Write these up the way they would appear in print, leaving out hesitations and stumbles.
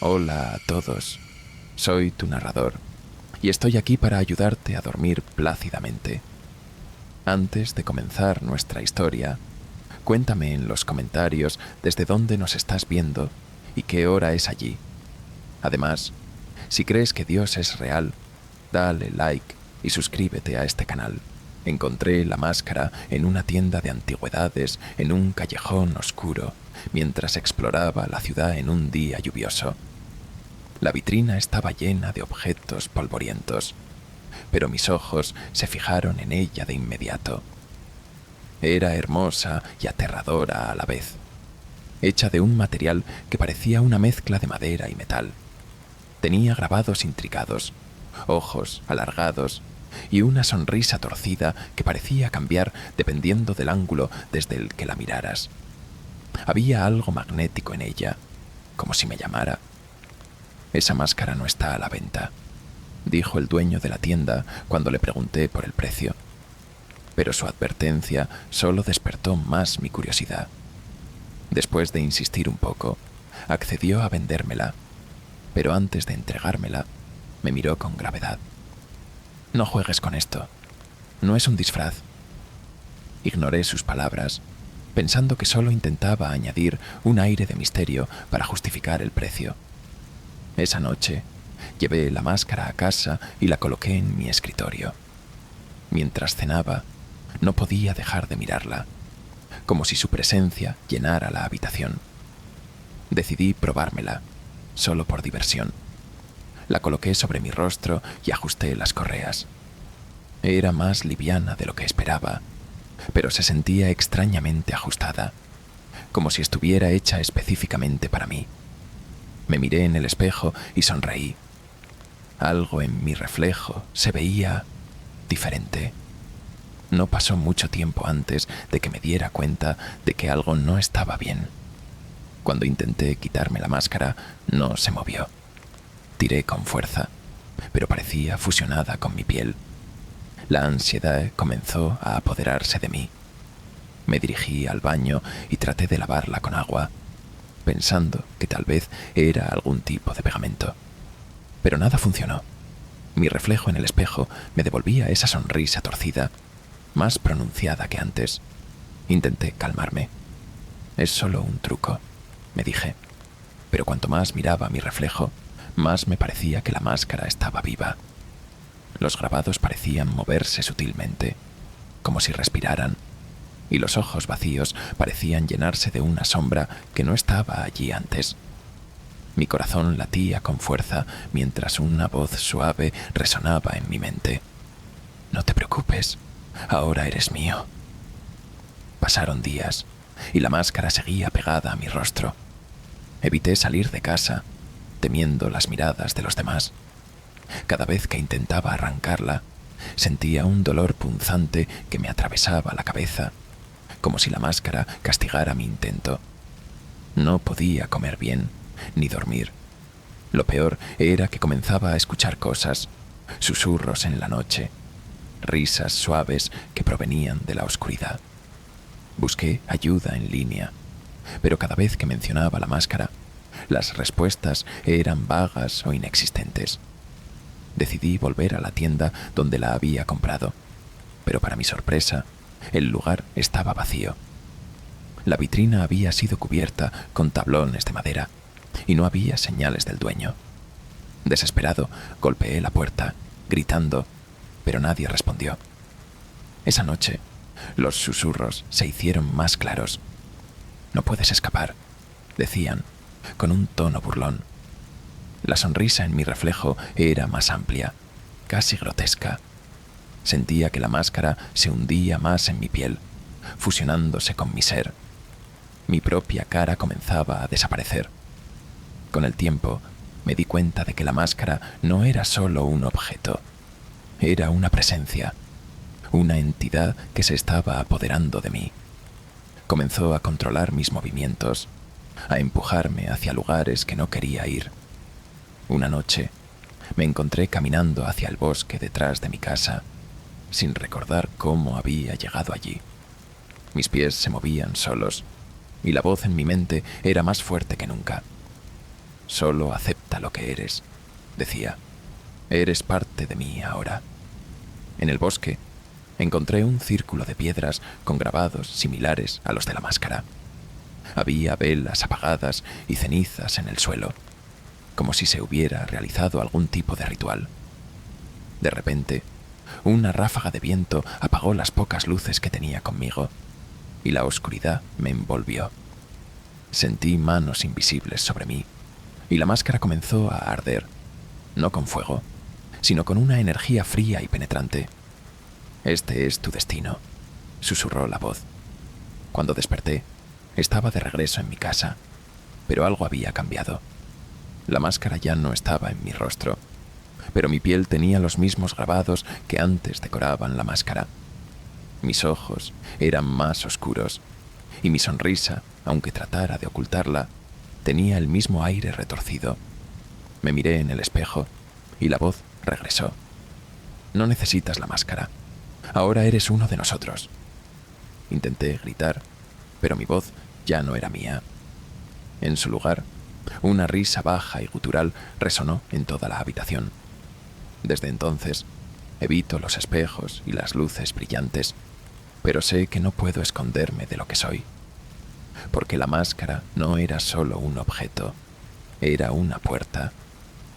Hola a todos, soy tu narrador y estoy aquí para ayudarte a dormir plácidamente. Antes de comenzar nuestra historia, cuéntame en los comentarios desde dónde nos estás viendo y qué hora es allí. Además, si crees que Dios es real, dale like y suscríbete a este canal. Encontré la máscara en una tienda de antigüedades en un callejón oscuro mientras exploraba la ciudad en un día lluvioso. La vitrina estaba llena de objetos polvorientos, pero mis ojos se fijaron en ella de inmediato. Era hermosa y aterradora a la vez, hecha de un material que parecía una mezcla de madera y metal. Tenía grabados intricados, ojos alargados y una sonrisa torcida que parecía cambiar dependiendo del ángulo desde el que la miraras. Había algo magnético en ella, como si me llamara. «Esa máscara no está a la venta», dijo el dueño de la tienda cuando le pregunté por el precio. Pero su advertencia solo despertó más mi curiosidad. Después de insistir un poco, accedió a vendérmela, pero antes de entregármela, me miró con gravedad. «No juegues con esto. No es un disfraz». Ignoré sus palabras, pensando que solo intentaba añadir un aire de misterio para justificar el precio. Esa noche, llevé la máscara a casa y la coloqué en mi escritorio. Mientras cenaba, no podía dejar de mirarla, como si su presencia llenara la habitación. Decidí probármela, solo por diversión. La coloqué sobre mi rostro y ajusté las correas. Era más liviana de lo que esperaba, pero se sentía extrañamente ajustada, como si estuviera hecha específicamente para mí. Me miré en el espejo y sonreí. Algo en mi reflejo se veía diferente. No pasó mucho tiempo antes de que me diera cuenta de que algo no estaba bien. Cuando intenté quitarme la máscara, no se movió. Tiré con fuerza, pero parecía fusionada con mi piel. La ansiedad comenzó a apoderarse de mí. Me dirigí al baño y traté de lavarla con agua, pensando que tal vez era algún tipo de pegamento. Pero nada funcionó. Mi reflejo en el espejo me devolvía esa sonrisa torcida, más pronunciada que antes. Intenté calmarme. «Es solo un truco», me dije. Pero cuanto más miraba mi reflejo, más me parecía que la máscara estaba viva. Los grabados parecían moverse sutilmente, como si respiraran, y los ojos vacíos parecían llenarse de una sombra que no estaba allí antes. Mi corazón latía con fuerza mientras una voz suave resonaba en mi mente. «No te preocupes, ahora eres mío». Pasaron días y la máscara seguía pegada a mi rostro. Evité salir de casa, temiendo las miradas de los demás. Cada vez que intentaba arrancarla, sentía un dolor punzante que me atravesaba la cabeza, como si la máscara castigara mi intento. No podía comer bien, ni dormir. Lo peor era que comenzaba a escuchar cosas, susurros en la noche, risas suaves que provenían de la oscuridad. Busqué ayuda en línea, pero cada vez que mencionaba la máscara, las respuestas eran vagas o inexistentes. Decidí volver a la tienda donde la había comprado, pero para mi sorpresa, el lugar estaba vacío. La vitrina había sido cubierta con tablones de madera y no había señales del dueño. Desesperado, golpeé la puerta, gritando, pero nadie respondió. Esa noche, los susurros se hicieron más claros. «No puedes escapar», decían, con un tono burlón. La sonrisa en mi reflejo era más amplia, casi grotesca. Sentía que la máscara se hundía más en mi piel, fusionándose con mi ser. Mi propia cara comenzaba a desaparecer. Con el tiempo, me di cuenta de que la máscara no era solo un objeto. Era una presencia, una entidad que se estaba apoderando de mí. Comenzó a controlar mis movimientos, a empujarme hacia lugares que no quería ir. Una noche, me encontré caminando hacia el bosque detrás de mi casa, sin recordar cómo había llegado allí. Mis pies se movían solos, y la voz en mi mente era más fuerte que nunca. Solo acepta lo que eres, decía. Eres parte de mí ahora. En el bosque encontré un círculo de piedras con grabados similares a los de la máscara. Había velas apagadas y cenizas en el suelo, como si se hubiera realizado algún tipo de ritual. De repente, una ráfaga de viento apagó las pocas luces que tenía conmigo, y la oscuridad me envolvió. Sentí manos invisibles sobre mí, y la máscara comenzó a arder, no con fuego, sino con una energía fría y penetrante. «Este es tu destino», susurró la voz. Cuando desperté, estaba de regreso en mi casa, pero algo había cambiado. La máscara ya no estaba en mi rostro, pero mi piel tenía los mismos grabados que antes decoraban la máscara. Mis ojos eran más oscuros, y mi sonrisa, aunque tratara de ocultarla, tenía el mismo aire retorcido. Me miré en el espejo, y la voz regresó. «No necesitas la máscara. Ahora eres uno de nosotros». Intenté gritar, pero mi voz ya no era mía. En su lugar, una risa baja y gutural resonó en toda la habitación. Desde entonces, evito los espejos y las luces brillantes, pero sé que no puedo esconderme de lo que soy. Porque la máscara no era solo un objeto, era una puerta,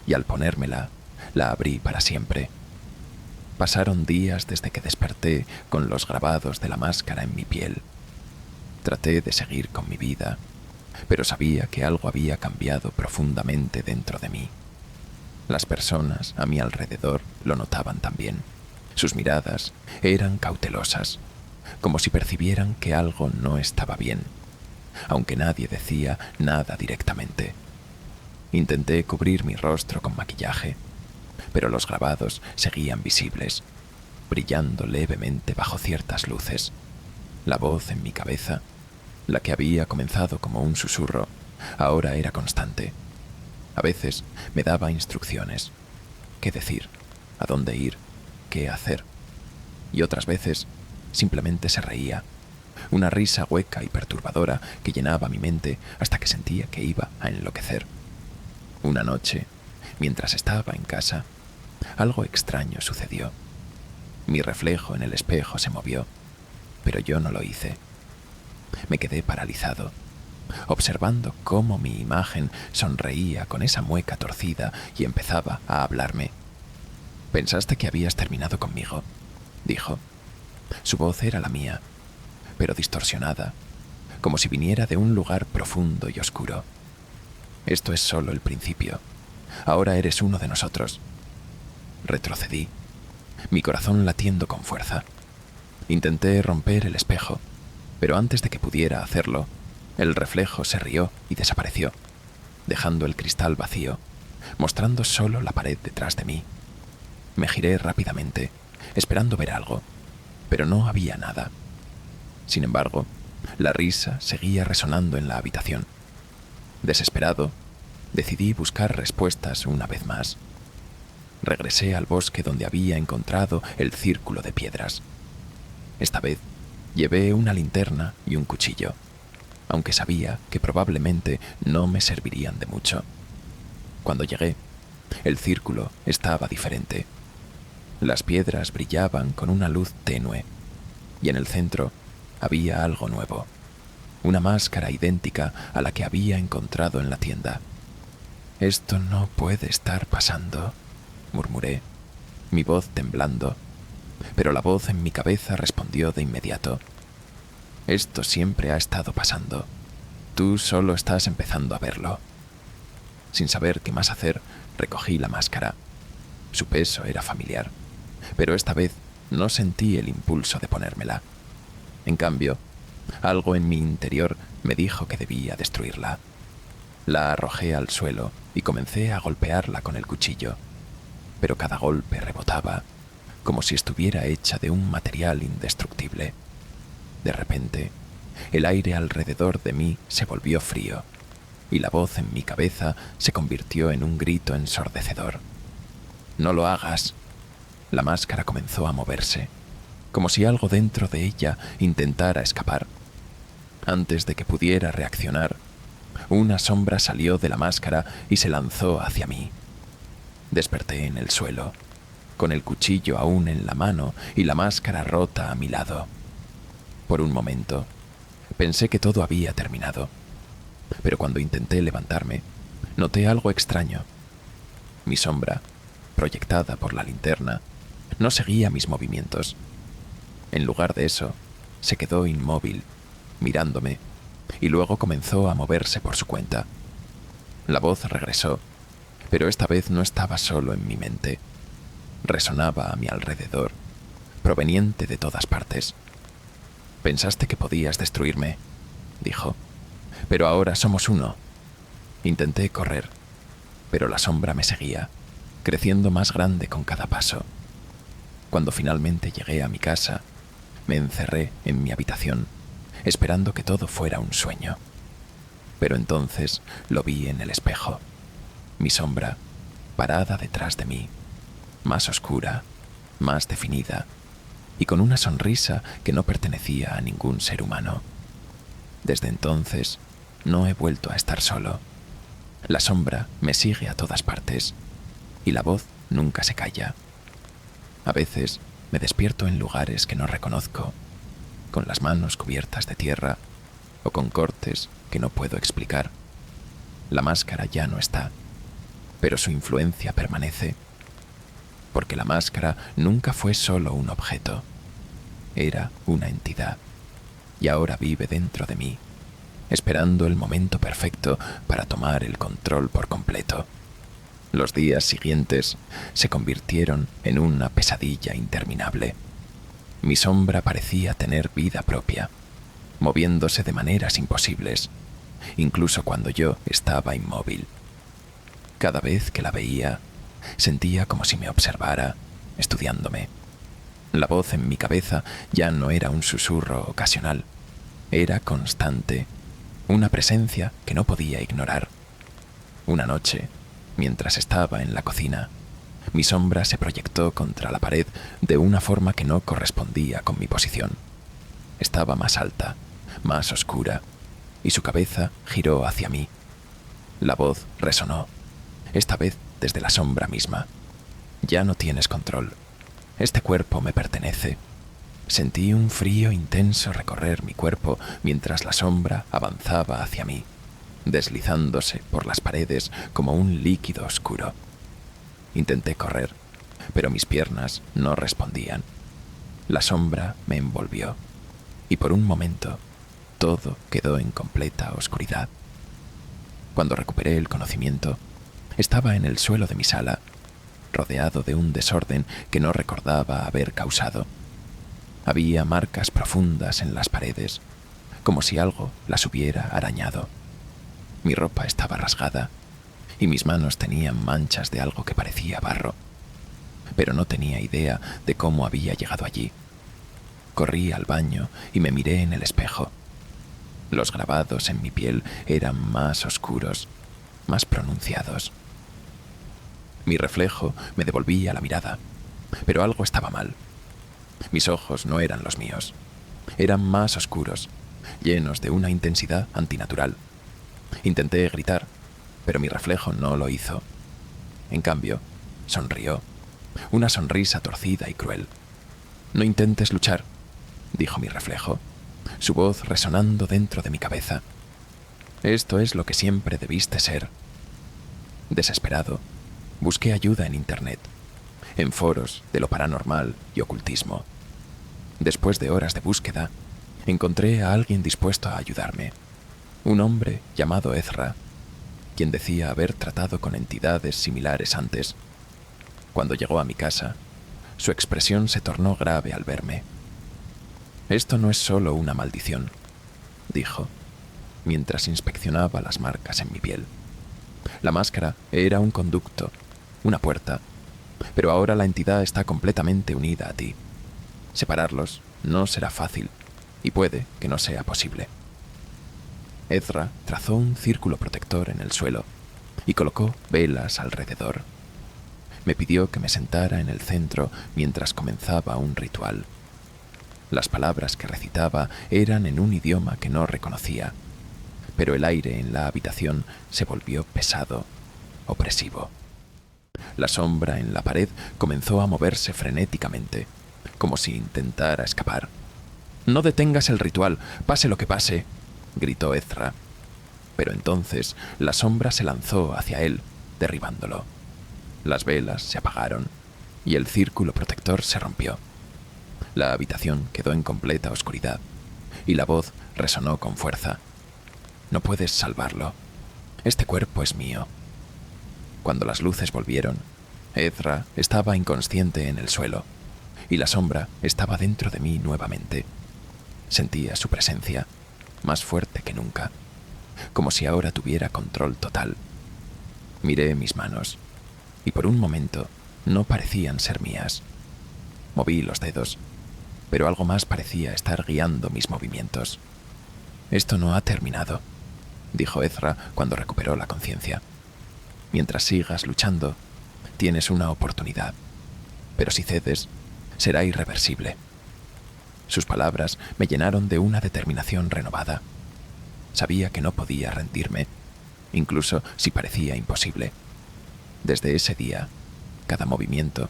y al ponérmela, la abrí para siempre. Pasaron días desde que desperté con los grabados de la máscara en mi piel. Traté de seguir con mi vida, pero sabía que algo había cambiado profundamente dentro de mí. Las personas a mi alrededor lo notaban también. Sus miradas eran cautelosas, como si percibieran que algo no estaba bien, aunque nadie decía nada directamente. Intenté cubrir mi rostro con maquillaje, pero los grabados seguían visibles, brillando levemente bajo ciertas luces. La voz en mi cabeza, la que había comenzado como un susurro, ahora era constante. A veces me daba instrucciones: qué decir, a dónde ir, qué hacer. Y otras veces simplemente se reía, una risa hueca y perturbadora que llenaba mi mente hasta que sentía que iba a enloquecer. Una noche, mientras estaba en casa, algo extraño sucedió. Mi reflejo en el espejo se movió, pero yo no lo hice. Me quedé paralizado, observando cómo mi imagen sonreía con esa mueca torcida y empezaba a hablarme. «Pensaste que habías terminado conmigo», dijo. Su voz era la mía, pero distorsionada, como si viniera de un lugar profundo y oscuro. «Esto es solo el principio. Ahora eres uno de nosotros». Retrocedí, mi corazón latiendo con fuerza. Intenté romper el espejo, pero antes de que pudiera hacerlo, el reflejo se rió y desapareció, dejando el cristal vacío, mostrando solo la pared detrás de mí. Me giré rápidamente, esperando ver algo, pero no había nada. Sin embargo, la risa seguía resonando en la habitación. Desesperado, decidí buscar respuestas una vez más. Regresé al bosque donde había encontrado el círculo de piedras. Esta vez llevé una linterna y un cuchillo, aunque sabía que probablemente no me servirían de mucho. Cuando llegué, el círculo estaba diferente. Las piedras brillaban con una luz tenue, y en el centro había algo nuevo, una máscara idéntica a la que había encontrado en la tienda. «Esto no puede estar pasando», murmuré, mi voz temblando, pero la voz en mi cabeza respondió de inmediato: «Esto siempre ha estado pasando. Tú solo estás empezando a verlo». Sin saber qué más hacer, recogí la máscara. Su peso era familiar, pero esta vez no sentí el impulso de ponérmela. En cambio, algo en mi interior me dijo que debía destruirla. La arrojé al suelo y comencé a golpearla con el cuchillo, pero cada golpe rebotaba, como si estuviera hecha de un material indestructible. De repente, el aire alrededor de mí se volvió frío, y la voz en mi cabeza se convirtió en un grito ensordecedor. «No lo hagas». La máscara comenzó a moverse, como si algo dentro de ella intentara escapar. Antes de que pudiera reaccionar, una sombra salió de la máscara y se lanzó hacia mí. Desperté en el suelo, con el cuchillo aún en la mano y la máscara rota a mi lado. Por un momento, pensé que todo había terminado, pero cuando intenté levantarme, noté algo extraño. Mi sombra, proyectada por la linterna, no seguía mis movimientos. En lugar de eso, se quedó inmóvil, mirándome, y luego comenzó a moverse por su cuenta. La voz regresó, pero esta vez no estaba solo en mi mente. Resonaba a mi alrededor, proveniente de todas partes. «Pensaste que podías destruirme», dijo, «pero ahora somos uno». Intenté correr, pero la sombra me seguía, creciendo más grande con cada paso. Cuando finalmente llegué a mi casa, me encerré en mi habitación, esperando que todo fuera un sueño. Pero entonces lo vi en el espejo, mi sombra, parada detrás de mí, más oscura, más definida, y con una sonrisa que no pertenecía a ningún ser humano. Desde entonces, no he vuelto a estar solo. La sombra me sigue a todas partes, y la voz nunca se calla. A veces me despierto en lugares que no reconozco, con las manos cubiertas de tierra o con cortes que no puedo explicar. La máscara ya no está, pero su influencia permanece, porque la máscara nunca fue solo un objeto, era una entidad, y ahora vive dentro de mí, esperando el momento perfecto para tomar el control por completo. Los días siguientes se convirtieron en una pesadilla interminable. Mi sombra parecía tener vida propia, moviéndose de maneras imposibles, incluso cuando yo estaba inmóvil. Cada vez que la veía, sentía como si me observara, estudiándome. La voz en mi cabeza ya no era un susurro ocasional, era constante, una presencia que no podía ignorar. Una noche, mientras estaba en la cocina, mi sombra se proyectó contra la pared de una forma que no correspondía con mi posición. Estaba más alta, más oscura, y su cabeza giró hacia mí. La voz resonó, esta vez desde la sombra misma. «Ya no tienes control. Este cuerpo me pertenece». Sentí un frío intenso recorrer mi cuerpo mientras la sombra avanzaba hacia mí, deslizándose por las paredes como un líquido oscuro. Intenté correr, pero mis piernas no respondían. La sombra me envolvió, y por un momento todo quedó en completa oscuridad. Cuando recuperé el conocimiento, estaba en el suelo de mi sala, rodeado de un desorden que no recordaba haber causado. Había marcas profundas en las paredes, como si algo las hubiera arañado. Mi ropa estaba rasgada, y mis manos tenían manchas de algo que parecía barro, pero no tenía idea de cómo había llegado allí. Corrí al baño y me miré en el espejo. Los grabados en mi piel eran más oscuros, más pronunciados. Mi reflejo me devolvía la mirada, pero algo estaba mal. Mis ojos no eran los míos. Eran más oscuros, llenos de una intensidad antinatural. Intenté gritar, pero mi reflejo no lo hizo. En cambio, sonrió, una sonrisa torcida y cruel. «No intentes luchar», dijo mi reflejo, su voz resonando dentro de mi cabeza. «Esto es lo que siempre debiste ser». Desesperado, busqué ayuda en Internet, en foros de lo paranormal y ocultismo. Después de horas de búsqueda, encontré a alguien dispuesto a ayudarme, un hombre llamado Ezra, quien decía haber tratado con entidades similares antes. Cuando llegó a mi casa, su expresión se tornó grave al verme. «Esto no es solo una maldición», dijo, mientras inspeccionaba las marcas en mi piel. «La máscara era un conducto, una puerta, pero ahora la entidad está completamente unida a ti. Separarlos no será fácil, y puede que no sea posible». Ezra trazó un círculo protector en el suelo y colocó velas alrededor. Me pidió que me sentara en el centro mientras comenzaba un ritual. Las palabras que recitaba eran en un idioma que no reconocía, pero el aire en la habitación se volvió pesado, opresivo. La sombra en la pared comenzó a moverse frenéticamente, como si intentara escapar. «No detengas el ritual, pase lo que pase», gritó Ezra. Pero entonces la sombra se lanzó hacia él, derribándolo. Las velas se apagaron y el círculo protector se rompió. La habitación quedó en completa oscuridad y la voz resonó con fuerza. «No puedes salvarlo. Este cuerpo es mío». Cuando las luces volvieron, Ezra estaba inconsciente en el suelo y la sombra estaba dentro de mí nuevamente. Sentía su presencia, más fuerte que nunca, como si ahora tuviera control total. Miré mis manos y por un momento no parecían ser mías. Moví los dedos, pero algo más parecía estar guiando mis movimientos. «Esto no ha terminado», dijo Ezra cuando recuperó la conciencia. «Mientras sigas luchando, tienes una oportunidad, pero si cedes, será irreversible». Sus palabras me llenaron de una determinación renovada. Sabía que no podía rendirme, incluso si parecía imposible. Desde ese día, cada movimiento,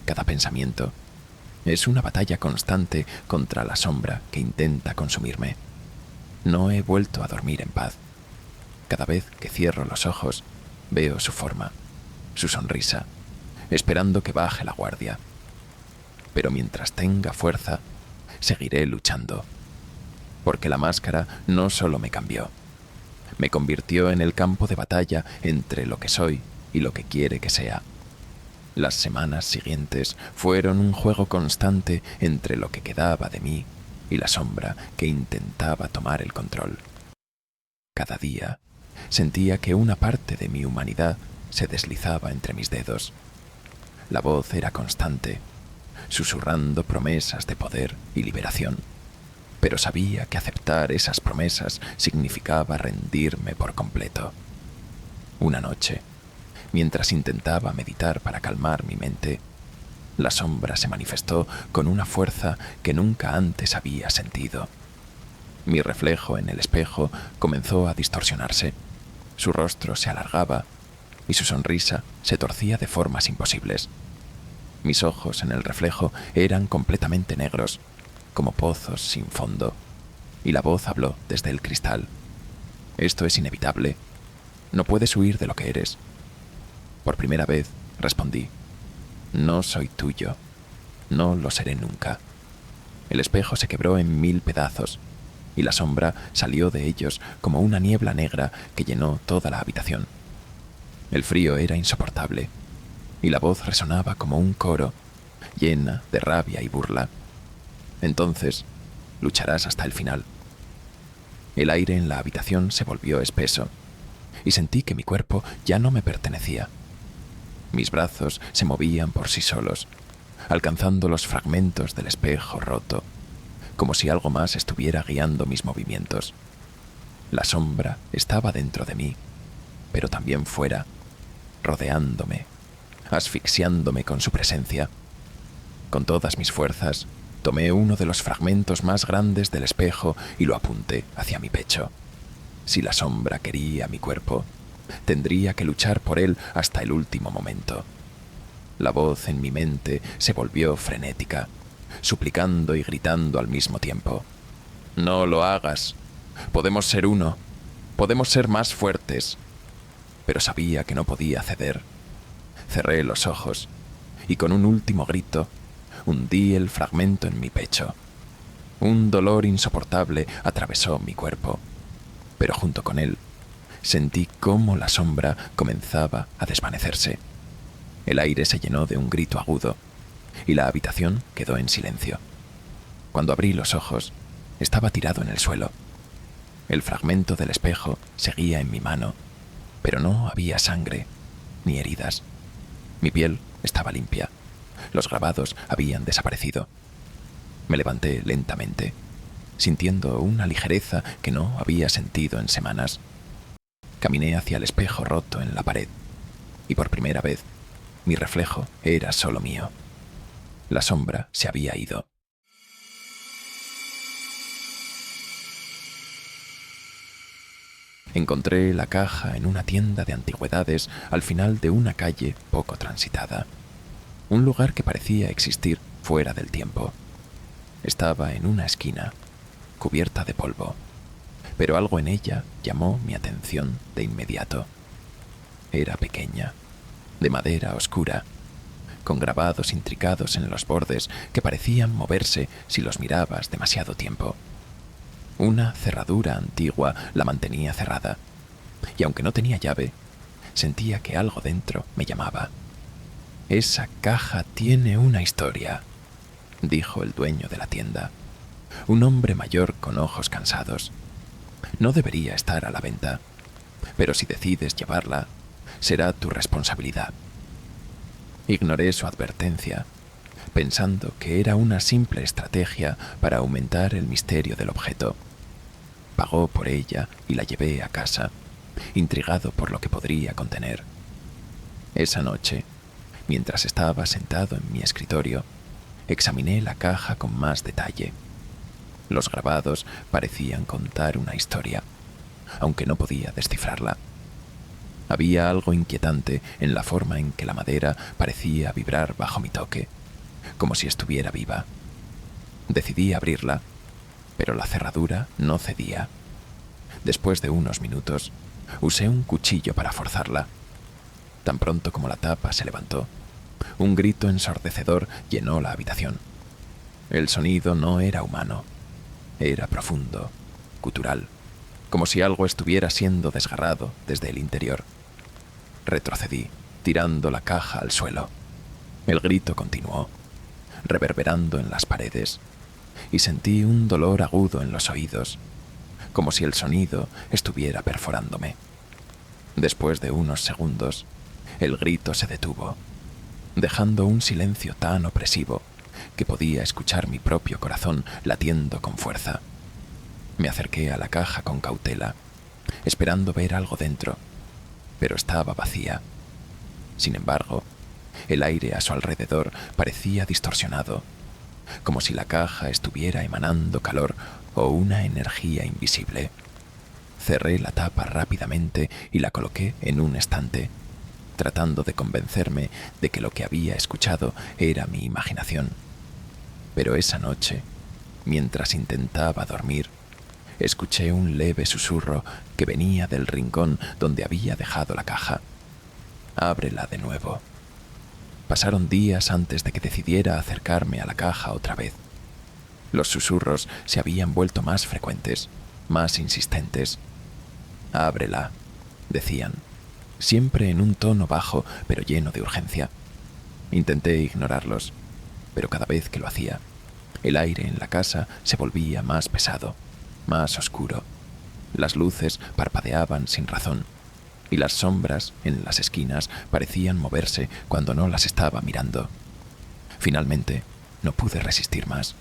cada pensamiento, es una batalla constante contra la sombra que intenta consumirme. No he vuelto a dormir en paz. Cada vez que cierro los ojos, veo su forma, su sonrisa, esperando que baje la guardia. Pero mientras tenga fuerza, seguiré luchando. Porque la máscara no solo me cambió, me convirtió en el campo de batalla entre lo que soy y lo que quiere que sea. Las semanas siguientes fueron un juego constante entre lo que quedaba de mí y la sombra que intentaba tomar el control. Cada día sentía que una parte de mi humanidad se deslizaba entre mis dedos. La voz era constante, susurrando promesas de poder y liberación, pero sabía que aceptar esas promesas significaba rendirme por completo. Una noche, mientras intentaba meditar para calmar mi mente, la sombra se manifestó con una fuerza que nunca antes había sentido. Mi reflejo en el espejo comenzó a distorsionarse, su rostro se alargaba y su sonrisa se torcía de formas imposibles. Mis ojos en el reflejo eran completamente negros, como pozos sin fondo, y la voz habló desde el cristal. «Esto es inevitable. No puedes huir de lo que eres». Por primera vez respondí: «No soy tuyo. No lo seré nunca». El espejo se quebró en 1000 pedazos, y la sombra salió de ellos como una niebla negra que llenó toda la habitación. El frío era insoportable, y la voz resonaba como un coro, llena de rabia y burla. «Entonces, lucharás hasta el final». El aire en la habitación se volvió espeso, y sentí que mi cuerpo ya no me pertenecía. Mis brazos se movían por sí solos, alcanzando los fragmentos del espejo roto, como si algo más estuviera guiando mis movimientos. La sombra estaba dentro de mí, pero también fuera, rodeándome, asfixiándome con su presencia. Con todas mis fuerzas, tomé uno de los fragmentos más grandes del espejo y lo apunté hacia mi pecho. Si la sombra quería mi cuerpo, tendría que luchar por él hasta el último momento. La voz en mi mente se volvió frenética, suplicando y gritando al mismo tiempo: «No lo hagas. Podemos ser uno. Podemos ser más fuertes». Pero sabía que no podía ceder. Cerré los ojos y con un último grito hundí el fragmento en mi pecho. Un dolor insoportable atravesó mi cuerpo, pero junto con él sentí cómo la sombra comenzaba a desvanecerse. El aire se llenó de un grito agudo y la habitación quedó en silencio. Cuando abrí los ojos, estaba tirado en el suelo. El fragmento del espejo seguía en mi mano, pero no había sangre ni heridas. Mi piel estaba limpia. Los grabados habían desaparecido. Me levanté lentamente, sintiendo una ligereza que no había sentido en semanas. Caminé hacia el espejo roto en la pared, y por primera vez, mi reflejo era solo mío. La sombra se había ido. Encontré la caja en una tienda de antigüedades al final de una calle poco transitada, un lugar que parecía existir fuera del tiempo. Estaba en una esquina, cubierta de polvo, pero algo en ella llamó mi atención de inmediato. Era pequeña, de madera oscura, con grabados intricados en los bordes que parecían moverse si los mirabas demasiado tiempo. Una cerradura antigua la mantenía cerrada, y aunque no tenía llave, sentía que algo dentro me llamaba. «Esa caja tiene una historia», dijo el dueño de la tienda, un hombre mayor con ojos cansados. «No debería estar a la venta, pero si decides llevarla, será tu responsabilidad». Ignoré su advertencia, pensando que era una simple estrategia para aumentar el misterio del objeto. Pagó por ella y la llevé a casa, intrigado por lo que podría contener. Esa noche, mientras estaba sentado en mi escritorio, examiné la caja con más detalle. Los grabados parecían contar una historia, aunque no podía descifrarla. Había algo inquietante en la forma en que la madera parecía vibrar bajo mi toque, como si estuviera viva. Decidí abrirla, pero la cerradura no cedía. Después de unos minutos, usé un cuchillo para forzarla. Tan pronto como la tapa se levantó, un grito ensordecedor llenó la habitación. El sonido no era humano, era profundo, gutural, como si algo estuviera siendo desgarrado desde el interior. Retrocedí, tirando la caja al suelo. El grito continuó, reverberando en las paredes, y sentí un dolor agudo en los oídos, como si el sonido estuviera perforándome. Después de unos segundos, el grito se detuvo, dejando un silencio tan opresivo que podía escuchar mi propio corazón latiendo con fuerza. Me acerqué a la caja con cautela, esperando ver algo dentro, pero estaba vacía. Sin embargo, el aire a su alrededor parecía distorsionado, como si la caja estuviera emanando calor o una energía invisible. Cerré la tapa rápidamente y la coloqué en un estante, tratando de convencerme de que lo que había escuchado era mi imaginación. Pero esa noche, mientras intentaba dormir, escuché un leve susurro que venía del rincón donde había dejado la caja. «Ábrela de nuevo». Pasaron días antes de que decidiera acercarme a la caja otra vez. Los susurros se habían vuelto más frecuentes, más insistentes. «Ábrela», decían, siempre en un tono bajo pero lleno de urgencia. Intenté ignorarlos, pero cada vez que lo hacía, el aire en la casa se volvía más pesado, más oscuro. Las luces parpadeaban sin razón, y las sombras en las esquinas parecían moverse cuando no las estaba mirando. Finalmente, no pude resistir más.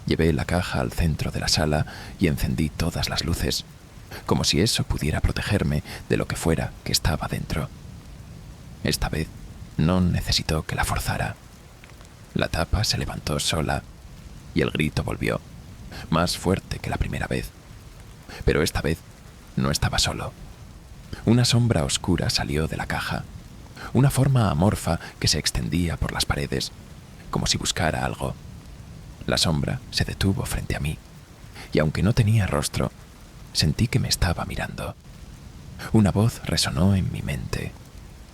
Llevé la caja al centro de la sala y encendí todas las luces, como si eso pudiera protegerme de lo que fuera que estaba dentro. Esta vez no necesitó que la forzara. La tapa se levantó sola y el grito volvió, más fuerte que la primera vez. Pero esta vez no estaba solo. Una sombra oscura salió de la caja, una forma amorfa que se extendía por las paredes, como si buscara algo. La sombra se detuvo frente a mí, y aunque no tenía rostro, sentí que me estaba mirando. Una voz resonó en mi mente,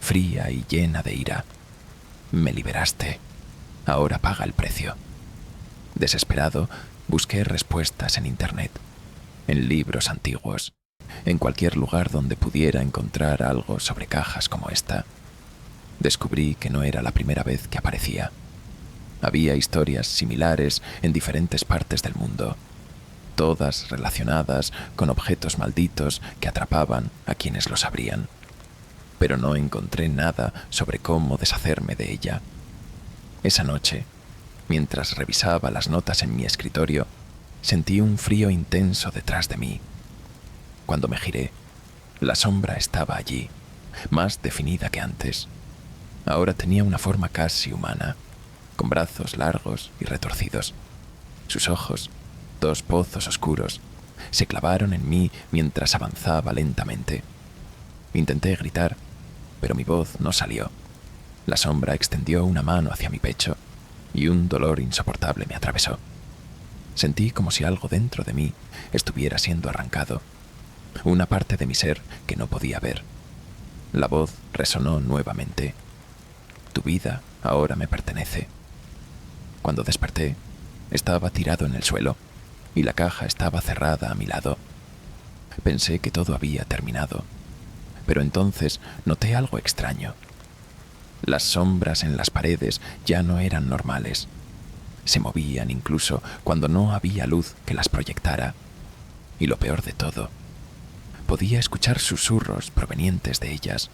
fría y llena de ira. «Me liberaste. Ahora paga el precio». Desesperado, busqué respuestas en Internet, en libros antiguos, en cualquier lugar donde pudiera encontrar algo sobre cajas como esta. Descubrí que no era la primera vez que aparecía. Había historias similares en diferentes partes del mundo, todas relacionadas con objetos malditos que atrapaban a quienes los abrían. Pero no encontré nada sobre cómo deshacerme de ella. Esa noche, mientras revisaba las notas en mi escritorio, sentí un frío intenso detrás de mí. Cuando me giré, la sombra estaba allí, más definida que antes. Ahora tenía una forma casi humana, con brazos largos y retorcidos. Sus ojos, dos pozos oscuros, se clavaron en mí mientras avanzaba lentamente. Intenté gritar, pero mi voz no salió. La sombra extendió una mano hacia mi pecho y un dolor insoportable me atravesó. Sentí como si algo dentro de mí estuviera siendo arrancado, una parte de mi ser que no podía ver. La voz resonó nuevamente. Tu vida ahora me pertenece. Cuando desperté, estaba tirado en el suelo y la caja estaba cerrada a mi lado. Pensé que todo había terminado, pero entonces noté algo extraño. Las sombras en las paredes ya no eran normales. Se movían incluso cuando no había luz que las proyectara. Y lo peor de todo, podía escuchar susurros provenientes de ellas,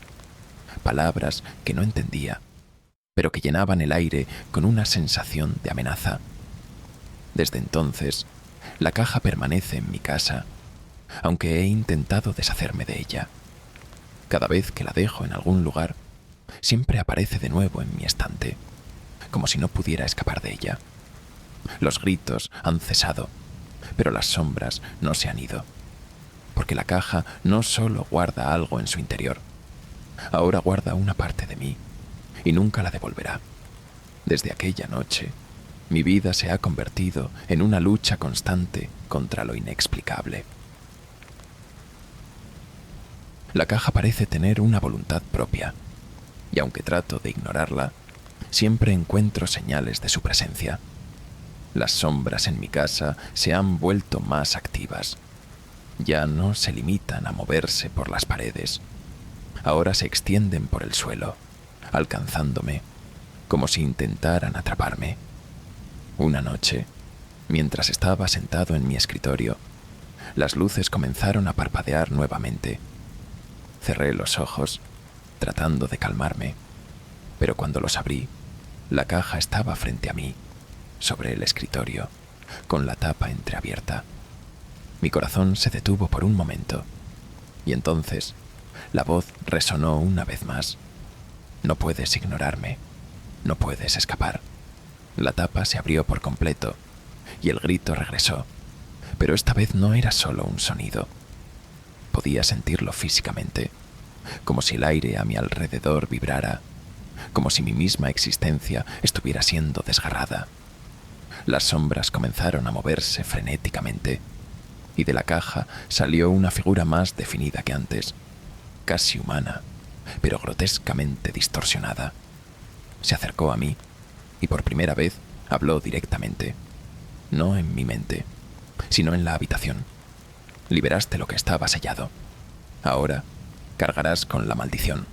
palabras que no entendía, pero que llenaban el aire con una sensación de amenaza. Desde entonces, la caja permanece en mi casa, aunque he intentado deshacerme de ella. Cada vez que la dejo en algún lugar, siempre aparece de nuevo en mi estante, como si no pudiera escapar de ella. Los gritos han cesado, pero las sombras no se han ido, porque la caja no solo guarda algo en su interior, ahora guarda una parte de mí y nunca la devolverá. Desde aquella noche, mi vida se ha convertido en una lucha constante contra lo inexplicable. La caja parece tener una voluntad propia, y aunque trato de ignorarla, siempre encuentro señales de su presencia. Las sombras en mi casa se han vuelto más activas. Ya no se limitan a moverse por las paredes. Ahora se extienden por el suelo, alcanzándome, como si intentaran atraparme. Una noche, mientras estaba sentado en mi escritorio, las luces comenzaron a parpadear nuevamente. Cerré los ojos, tratando de calmarme, pero cuando los abrí, la caja estaba frente a mí, sobre el escritorio, con la tapa entreabierta. Mi corazón se detuvo por un momento, y entonces la voz resonó una vez más. No puedes ignorarme, no puedes escapar. La tapa se abrió por completo, y el grito regresó, pero esta vez no era solo un sonido. Podía sentirlo físicamente, como si el aire a mi alrededor vibrara, como si mi misma existencia estuviera siendo desgarrada. Las sombras comenzaron a moverse frenéticamente, y de la caja salió una figura más definida que antes, casi humana, pero grotescamente distorsionada. Se acercó a mí, y por primera vez habló directamente, no en mi mente, sino en la habitación. Liberaste lo que estaba sellado. Ahora cargarás con la maldición.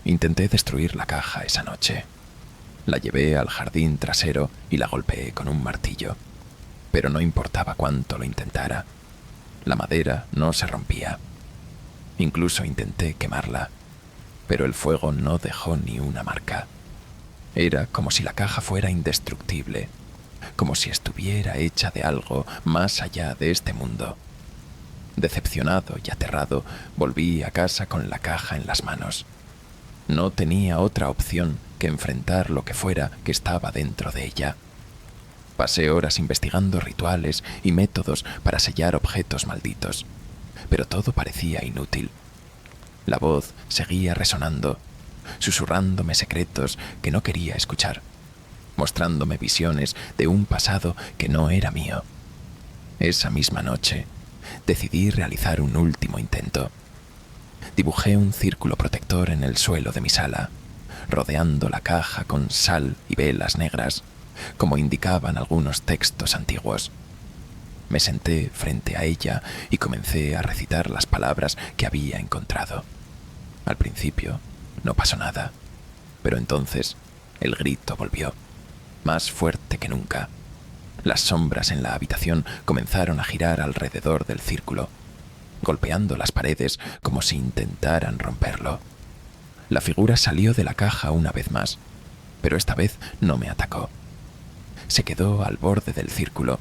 Intenté destruir la caja esa noche. La llevé al jardín trasero y la golpeé con un martillo. Pero no importaba cuánto lo intentara. La madera no se rompía. Incluso intenté quemarla, pero el fuego no dejó ni una marca. Era como si la caja fuera indestructible, como si estuviera hecha de algo más allá de este mundo. Decepcionado y aterrado, volví a casa con la caja en las manos. No tenía otra opción que enfrentar lo que fuera que estaba dentro de ella. Pasé horas investigando rituales y métodos para sellar objetos malditos, pero todo parecía inútil. La voz seguía resonando, susurrándome secretos que no quería escuchar, mostrándome visiones de un pasado que no era mío. Esa misma noche, decidí realizar un último intento. Dibujé un círculo protector en el suelo de mi sala, rodeando la caja con sal y velas negras, como indicaban algunos textos antiguos. Me senté frente a ella y comencé a recitar las palabras que había encontrado. Al principio no pasó nada, pero entonces el grito volvió, más fuerte que nunca. Las sombras en la habitación comenzaron a girar alrededor del círculo, golpeando las paredes como si intentaran romperlo. La figura salió de la caja una vez más, pero esta vez no me atacó. Se quedó al borde del círculo,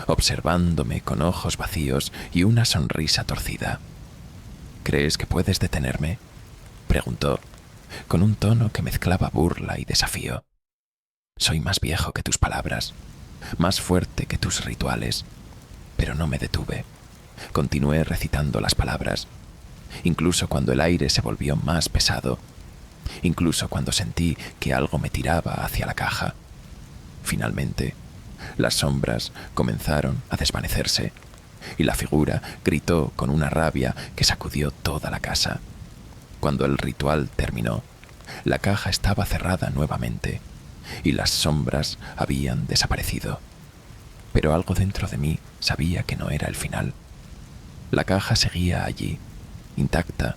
observándome con ojos vacíos y una sonrisa torcida. ¿Crees que puedes detenerme?, preguntó, con un tono que mezclaba burla y desafío. Soy más viejo que tus palabras, más fuerte que tus rituales, pero no me detuve. Continué recitando las palabras, incluso cuando el aire se volvió más pesado, incluso cuando sentí que algo me tiraba hacia la caja. Finalmente, las sombras comenzaron a desvanecerse y la figura gritó con una rabia que sacudió toda la casa. Cuando el ritual terminó, la caja estaba cerrada nuevamente y las sombras habían desaparecido. Pero algo dentro de mí sabía que no era el final. La caja seguía allí, intacta,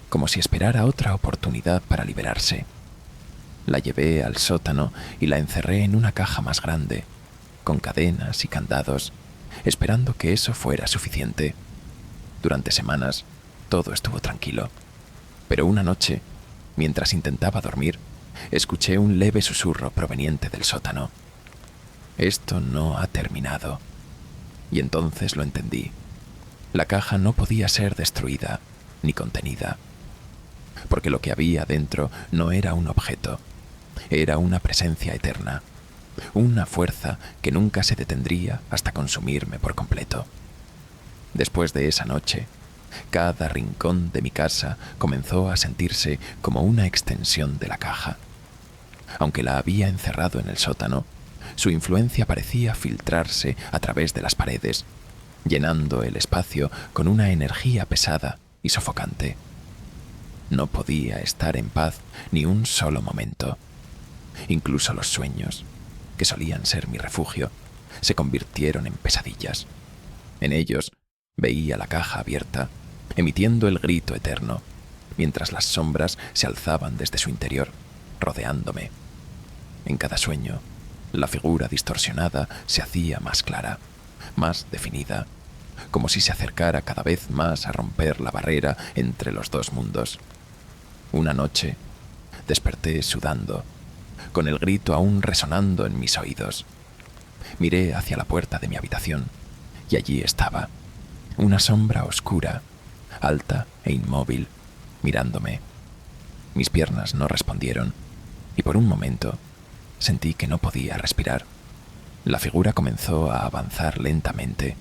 como si esperara otra oportunidad para liberarse. La llevé al sótano y la encerré en una caja más grande, con cadenas y candados, esperando que eso fuera suficiente. Durante semanas, todo estuvo tranquilo. Pero una noche, mientras intentaba dormir, escuché un leve susurro proveniente del sótano. Esto no ha terminado. Y entonces lo entendí. La caja no podía ser destruida ni contenida, porque lo que había dentro no era un objeto, era una presencia eterna, una fuerza que nunca se detendría hasta consumirme por completo. Después de esa noche, cada rincón de mi casa comenzó a sentirse como una extensión de la caja. Aunque la había encerrado en el sótano, su influencia parecía filtrarse a través de las paredes, llenando el espacio con una energía pesada y sofocante. No podía estar en paz ni un solo momento. Incluso los sueños, que solían ser mi refugio, se convirtieron en pesadillas. En ellos veía la caja abierta, emitiendo el grito eterno, mientras las sombras se alzaban desde su interior, rodeándome. En cada sueño, la figura distorsionada se hacía más clara, más definida, como si se acercara cada vez más a romper la barrera entre los dos mundos. Una noche, desperté sudando, con el grito aún resonando en mis oídos. Miré hacia la puerta de mi habitación y allí estaba, una sombra oscura, alta e inmóvil, mirándome. Mis piernas no respondieron y por un momento sentí que no podía respirar. La figura comenzó a avanzar lentamente,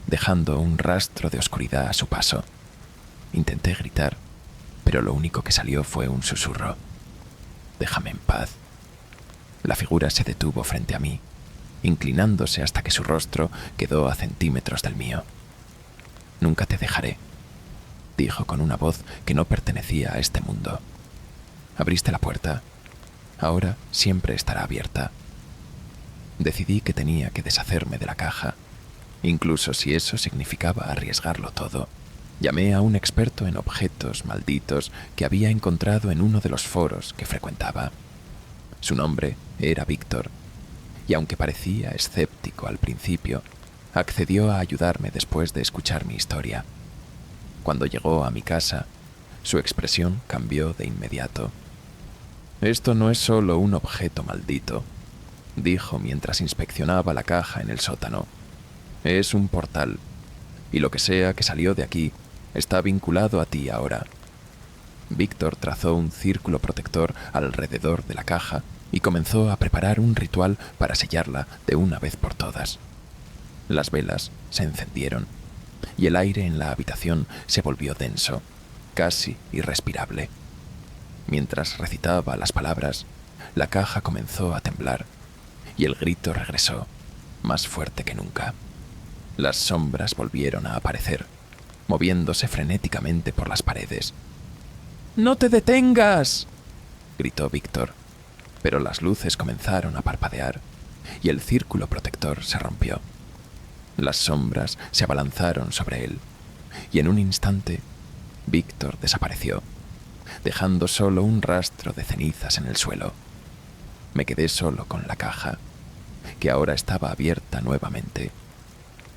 dejando un rastro de oscuridad a su paso. Intenté gritar, pero lo único que salió fue un susurro. «Déjame en paz». La figura se detuvo frente a mí, inclinándose hasta que su rostro quedó a centímetros del mío. «Nunca te dejaré», dijo con una voz que no pertenecía a este mundo. «Abriste la puerta. Ahora siempre estará abierta». Decidí que tenía que deshacerme de la caja, incluso si eso significaba arriesgarlo todo. Llamé a un experto en objetos malditos que había encontrado en uno de los foros que frecuentaba. Su nombre era Víctor, y aunque parecía escéptico al principio, accedió a ayudarme después de escuchar mi historia. Cuando llegó a mi casa, su expresión cambió de inmediato. «Esto no es solo un objeto maldito», dijo mientras inspeccionaba la caja en el sótano. «Es un portal, y lo que sea que salió de aquí está vinculado a ti ahora». Víctor trazó un círculo protector alrededor de la caja y comenzó a preparar un ritual para sellarla de una vez por todas. Las velas se encendieron y el aire en la habitación se volvió denso, casi irrespirable. Mientras recitaba las palabras, la caja comenzó a temblar y el grito regresó, más fuerte que nunca. Las sombras volvieron a aparecer, moviéndose frenéticamente por las paredes. «¡No te detengas!», gritó Víctor, pero las luces comenzaron a parpadear y el círculo protector se rompió. Las sombras se abalanzaron sobre él y en un instante Víctor desapareció, dejando solo un rastro de cenizas en el suelo. Me quedé solo con la caja, que ahora estaba abierta nuevamente.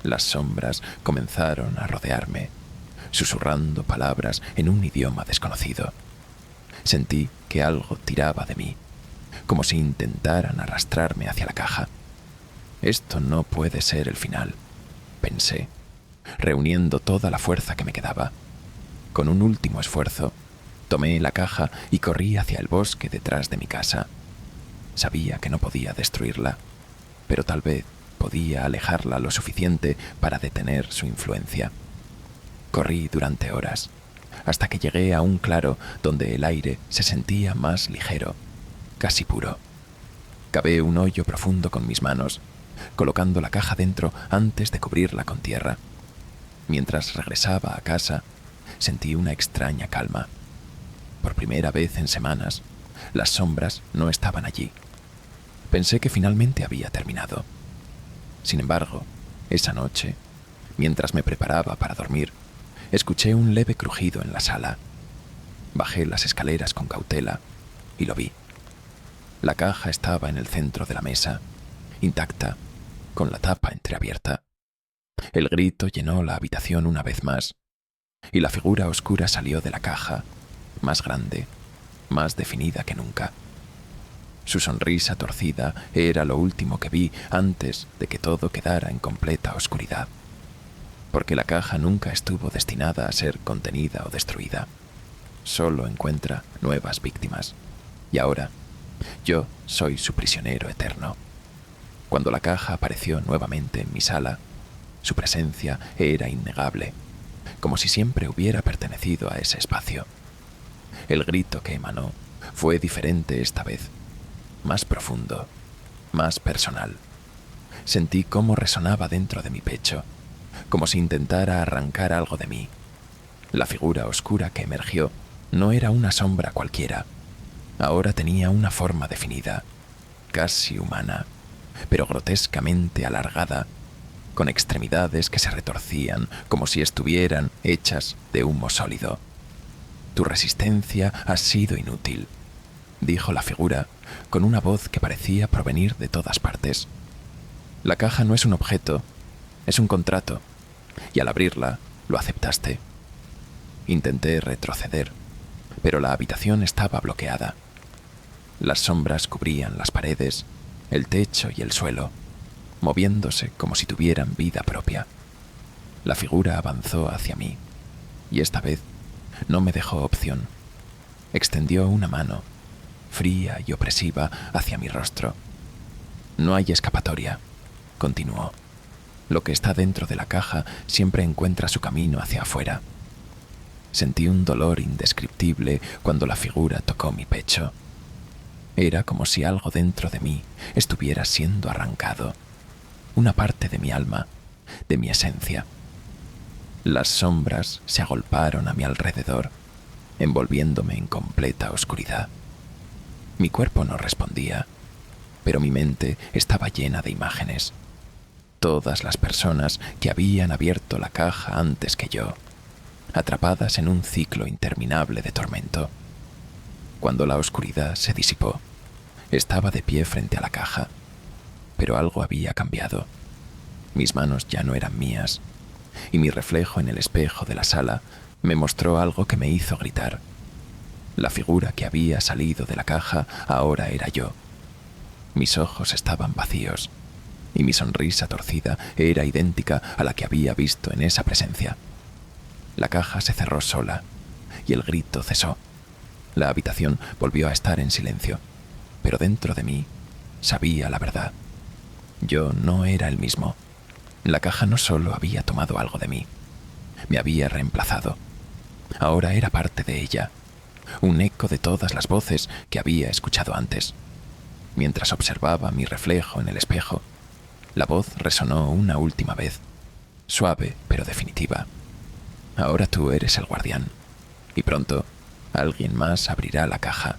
Las sombras comenzaron a rodearme, susurrando palabras en un idioma desconocido. Sentí que algo tiraba de mí, como si intentaran arrastrarme hacia la caja. «Esto no puede ser el final», pensé, reuniendo toda la fuerza que me quedaba. Con un último esfuerzo, tomé la caja y corrí hacia el bosque detrás de mi casa. Sabía que no podía destruirla, pero tal vez podía alejarla lo suficiente para detener su influencia. Corrí durante horas, hasta que llegué a un claro donde el aire se sentía más ligero, casi puro. Cavé un hoyo profundo con mis manos, colocando la caja dentro antes de cubrirla con tierra. Mientras regresaba a casa, sentí una extraña calma. Por primera vez en semanas, las sombras no estaban allí. Pensé que finalmente había terminado. Sin embargo, esa noche, mientras me preparaba para dormir, escuché un leve crujido en la sala. Bajé las escaleras con cautela y lo vi. La caja estaba en el centro de la mesa, intacta, con la tapa entreabierta. El grito llenó la habitación una vez más, y la figura oscura salió de la caja, más grande, más definida que nunca. Su sonrisa torcida era lo último que vi antes de que todo quedara en completa oscuridad, porque la caja nunca estuvo destinada a ser contenida o destruida. Solo encuentra nuevas víctimas, y ahora yo soy su prisionero eterno. Cuando la caja apareció nuevamente en mi sala, su presencia era innegable, como si siempre hubiera pertenecido a ese espacio. El grito que emanó fue diferente esta vez, más profundo, más personal. Sentí cómo resonaba dentro de mi pecho, como si intentara arrancar algo de mí. La figura oscura que emergió no era una sombra cualquiera. Ahora tenía una forma definida, casi humana, pero grotescamente alargada, con extremidades que se retorcían como si estuvieran hechas de humo sólido. Tu resistencia ha sido inútil, dijo la figura, con una voz que parecía provenir de todas partes. La caja no es un objeto, es un contrato, y al abrirla, lo aceptaste. Intenté retroceder, pero la habitación estaba bloqueada. Las sombras cubrían las paredes, el techo y el suelo, moviéndose como si tuvieran vida propia. La figura avanzó hacia mí, y esta vez no me dejó opción. Extendió una mano, fría y opresiva, hacia mi rostro. No hay escapatoria, continuó. Lo que está dentro de la caja siempre encuentra su camino hacia afuera. Sentí un dolor indescriptible cuando la figura tocó mi pecho. Era como si algo dentro de mí estuviera siendo arrancado, una parte de mi alma, de mi esencia. Las sombras se agolparon a mi alrededor, envolviéndome en completa oscuridad. Mi cuerpo no respondía, pero mi mente estaba llena de imágenes. Todas las personas que habían abierto la caja antes que yo, atrapadas en un ciclo interminable de tormento. Cuando la oscuridad se disipó, estaba de pie frente a la caja, pero algo había cambiado. Mis manos ya no eran mías, y mi reflejo en el espejo de la sala me mostró algo que me hizo gritar. La figura que había salido de la caja ahora era yo. Mis ojos estaban vacíos, y mi sonrisa torcida era idéntica a la que había visto en esa presencia. La caja se cerró sola, y el grito cesó. La habitación volvió a estar en silencio, pero dentro de mí sabía la verdad. Yo no era el mismo. La caja no solo había tomado algo de mí, me había reemplazado. Ahora era parte de ella, un eco de todas las voces que había escuchado antes. Mientras observaba mi reflejo en el espejo, la voz resonó una última vez, suave pero definitiva. Ahora tú eres el guardián, y pronto alguien más abrirá la caja.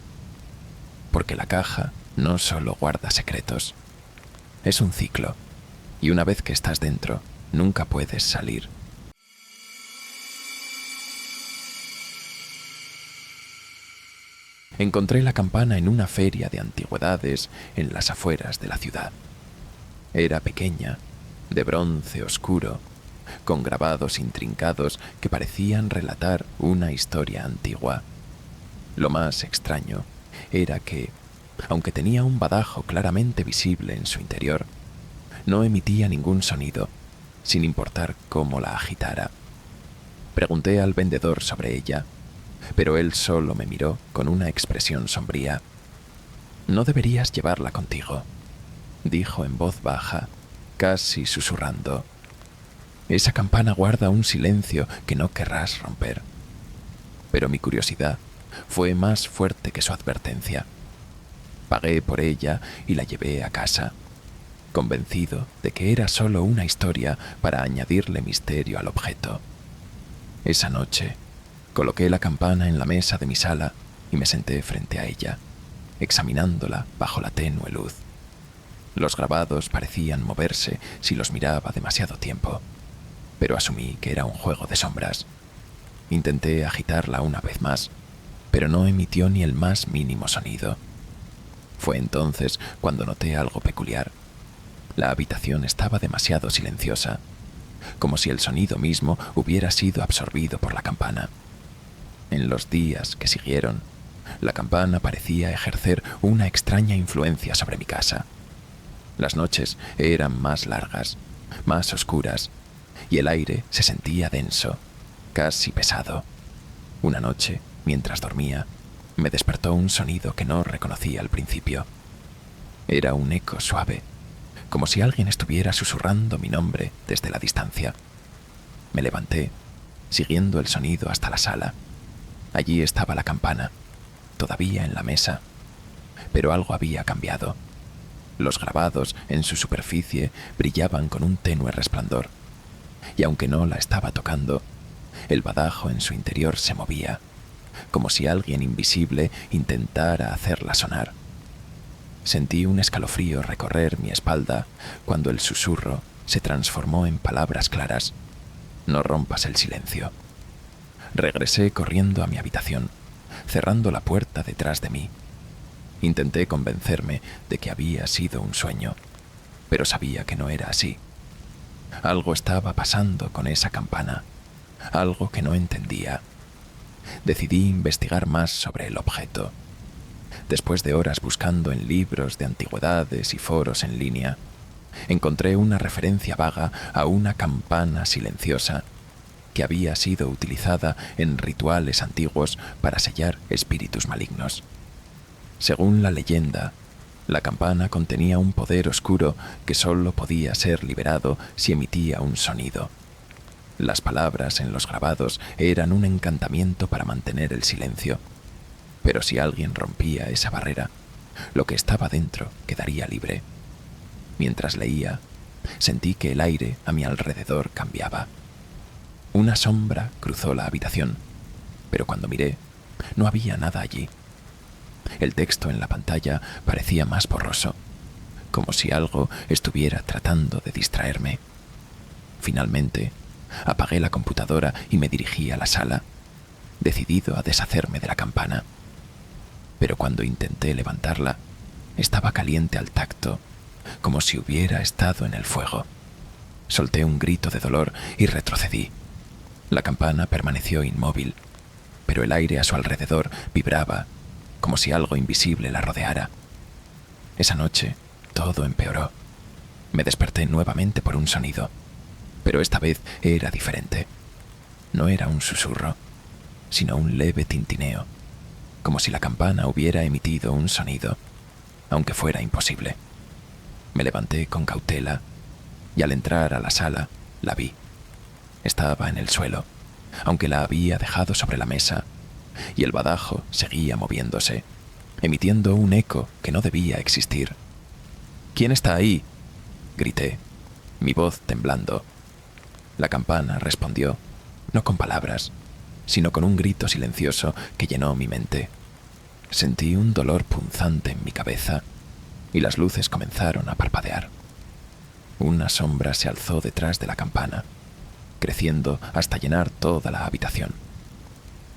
Porque la caja no solo guarda secretos, es un ciclo, y una vez que estás dentro, nunca puedes salir. Encontré la campana en una feria de antigüedades en las afueras de la ciudad. Era pequeña, de bronce oscuro, con grabados intrincados que parecían relatar una historia antigua. Lo más extraño era que, aunque tenía un badajo claramente visible en su interior, no emitía ningún sonido, sin importar cómo la agitara. Pregunté al vendedor sobre ella, pero él solo me miró con una expresión sombría. «No deberías llevarla contigo», dijo en voz baja, casi susurrando. Esa campana guarda un silencio que no querrás romper. Pero mi curiosidad fue más fuerte que su advertencia. Pagué por ella y la llevé a casa, convencido de que era solo una historia para añadirle misterio al objeto. Esa noche, coloqué la campana en la mesa de mi sala y me senté frente a ella, examinándola bajo la tenue luz. Los grabados parecían moverse si los miraba demasiado tiempo, pero asumí que era un juego de sombras. Intenté agitarla una vez más, pero no emitió ni el más mínimo sonido. Fue entonces cuando noté algo peculiar. La habitación estaba demasiado silenciosa, como si el sonido mismo hubiera sido absorbido por la campana. En los días que siguieron, la campana parecía ejercer una extraña influencia sobre mi casa. Las noches eran más largas, más oscuras, y el aire se sentía denso, casi pesado. Una noche, mientras dormía, me despertó un sonido que no reconocí al principio. Era un eco suave, como si alguien estuviera susurrando mi nombre desde la distancia. Me levanté, siguiendo el sonido hasta la sala. Allí estaba la campana, todavía en la mesa, pero algo había cambiado. Los grabados en su superficie brillaban con un tenue resplandor, y aunque no la estaba tocando, el badajo en su interior se movía, como si alguien invisible intentara hacerla sonar. Sentí un escalofrío recorrer mi espalda cuando el susurro se transformó en palabras claras. No rompas el silencio. Regresé corriendo a mi habitación, cerrando la puerta detrás de mí. Intenté convencerme de que había sido un sueño, pero sabía que no era así. Algo estaba pasando con esa campana, algo que no entendía. Decidí investigar más sobre el objeto. Después de horas buscando en libros de antigüedades y foros en línea, encontré una referencia vaga a una campana silenciosa que había sido utilizada en rituales antiguos para sellar espíritus malignos. Según la leyenda, la campana contenía un poder oscuro que solo podía ser liberado si emitía un sonido. Las palabras en los grabados eran un encantamiento para mantener el silencio, pero si alguien rompía esa barrera, lo que estaba dentro quedaría libre. Mientras leía, sentí que el aire a mi alrededor cambiaba. Una sombra cruzó la habitación, pero cuando miré, no había nada allí. El texto en la pantalla parecía más borroso, como si algo estuviera tratando de distraerme. Finalmente, apagué la computadora y me dirigí a la sala, decidido a deshacerme de la campana. Pero cuando intenté levantarla, estaba caliente al tacto, como si hubiera estado en el fuego. Solté un grito de dolor y retrocedí. La campana permaneció inmóvil, pero el aire a su alrededor vibraba, como si algo invisible la rodeara. Esa noche, todo empeoró. Me desperté nuevamente por un sonido, pero esta vez era diferente. No era un susurro, sino un leve tintineo, como si la campana hubiera emitido un sonido, aunque fuera imposible. Me levanté con cautela y al entrar a la sala la vi. Estaba en el suelo, aunque la había dejado sobre la mesa, y el badajo seguía moviéndose, emitiendo un eco que no debía existir. «¿Quién está ahí?», grité, mi voz temblando. La campana respondió, no con palabras, sino con un grito silencioso que llenó mi mente. Sentí un dolor punzante en mi cabeza y las luces comenzaron a parpadear. Una sombra se alzó detrás de la campana, creciendo hasta llenar toda la habitación.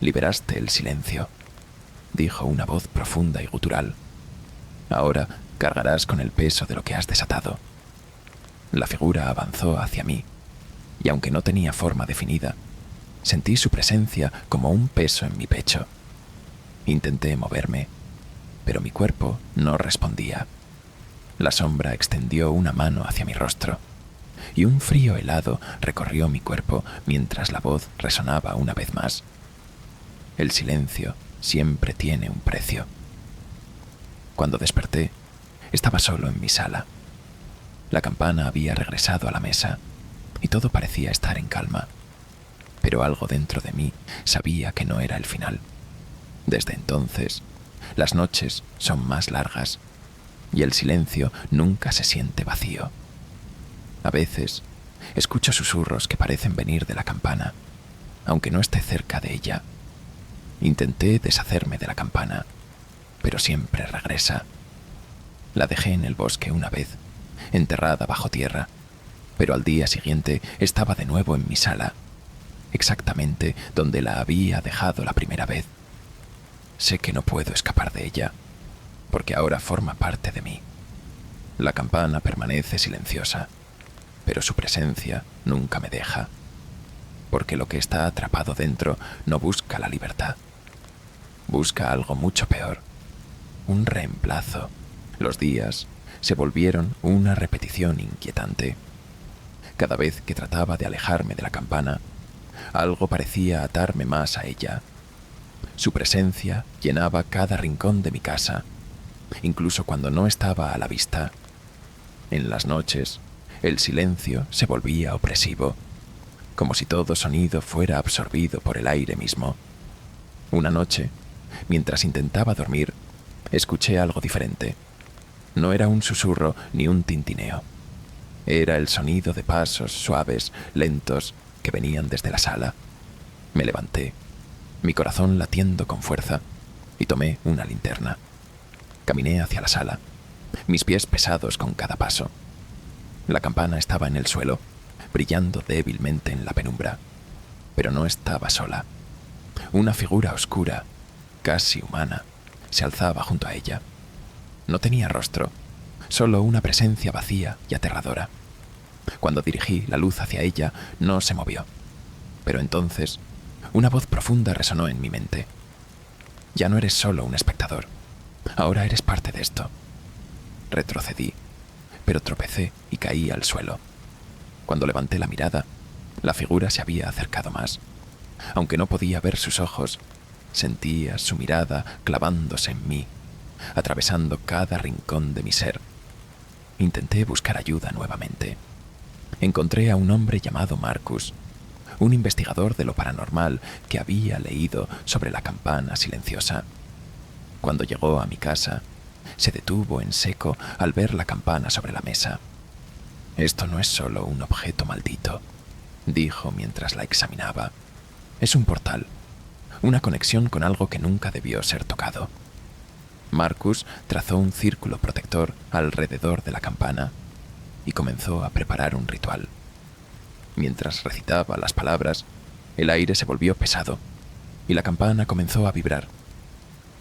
«Liberaste el silencio», dijo una voz profunda y gutural. «Ahora cargarás con el peso de lo que has desatado». La figura avanzó hacia mí, y aunque no tenía forma definida, sentí su presencia como un peso en mi pecho. Intenté moverme, pero mi cuerpo no respondía. La sombra extendió una mano hacia mi rostro, y un frío helado recorrió mi cuerpo mientras la voz resonaba una vez más. El silencio siempre tiene un precio. Cuando desperté, estaba solo en mi sala. La campana había regresado a la mesa, y todo parecía estar en calma. Pero algo dentro de mí sabía que no era el final. Desde entonces, las noches son más largas y el silencio nunca se siente vacío. A veces, escucho susurros que parecen venir de la campana, aunque no esté cerca de ella. Intenté deshacerme de la campana, pero siempre regresa. La dejé en el bosque una vez, enterrada bajo tierra, pero al día siguiente estaba de nuevo en mi sala, exactamente donde la había dejado la primera vez. Sé que no puedo escapar de ella, porque ahora forma parte de mí. La campana permanece silenciosa, pero su presencia nunca me deja, porque lo que está atrapado dentro no busca la libertad. Busca algo mucho peor, un reemplazo. Los días se volvieron una repetición inquietante. Cada vez que trataba de alejarme de la campana, algo parecía atarme más a ella. Su presencia llenaba cada rincón de mi casa, incluso cuando no estaba a la vista. En las noches, el silencio se volvía opresivo, como si todo sonido fuera absorbido por el aire mismo. Una noche, mientras intentaba dormir, escuché algo diferente. No era un susurro ni un tintineo. Era el sonido de pasos suaves, lentos, que venían desde la sala. Me levanté, mi corazón latiendo con fuerza, y tomé una linterna. Caminé hacia la sala, mis pies pesados con cada paso. La campana estaba en el suelo, brillando débilmente en la penumbra, pero no estaba sola. Una figura oscura, casi humana, se alzaba junto a ella. No tenía rostro, solo una presencia vacía y aterradora. Cuando dirigí la luz hacia ella, no se movió. Pero entonces, una voz profunda resonó en mi mente. Ya no eres solo un espectador, ahora eres parte de esto. Retrocedí, pero tropecé y caí al suelo. Cuando levanté la mirada, la figura se había acercado más. Aunque no podía ver sus ojos, sentía su mirada clavándose en mí, atravesando cada rincón de mi ser. Intenté buscar ayuda nuevamente. Encontré a un hombre llamado Marcus, un investigador de lo paranormal que había leído sobre la campana silenciosa. Cuando llegó a mi casa, se detuvo en seco al ver la campana sobre la mesa. «Esto no es solo un objeto maldito», dijo mientras la examinaba. «Es un portal, una conexión con algo que nunca debió ser tocado». Marcus trazó un círculo protector alrededor de la campana y comenzó a preparar un ritual. Mientras recitaba las palabras, el aire se volvió pesado y la campana comenzó a vibrar.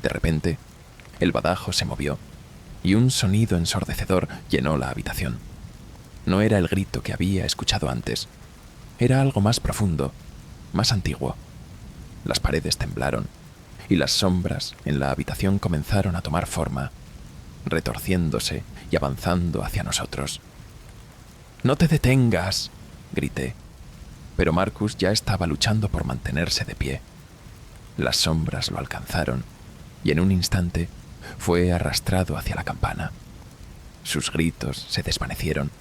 De repente, el badajo se movió y un sonido ensordecedor llenó la habitación. No era el grito que había escuchado antes, era algo más profundo, más antiguo. Las paredes temblaron y las sombras en la habitación comenzaron a tomar forma, retorciéndose y avanzando hacia nosotros. «¡No te detengas!», grité, pero Marcus ya estaba luchando por mantenerse de pie. Las sombras lo alcanzaron y en un instante fue arrastrado hacia la campana. Sus gritos se desvanecieron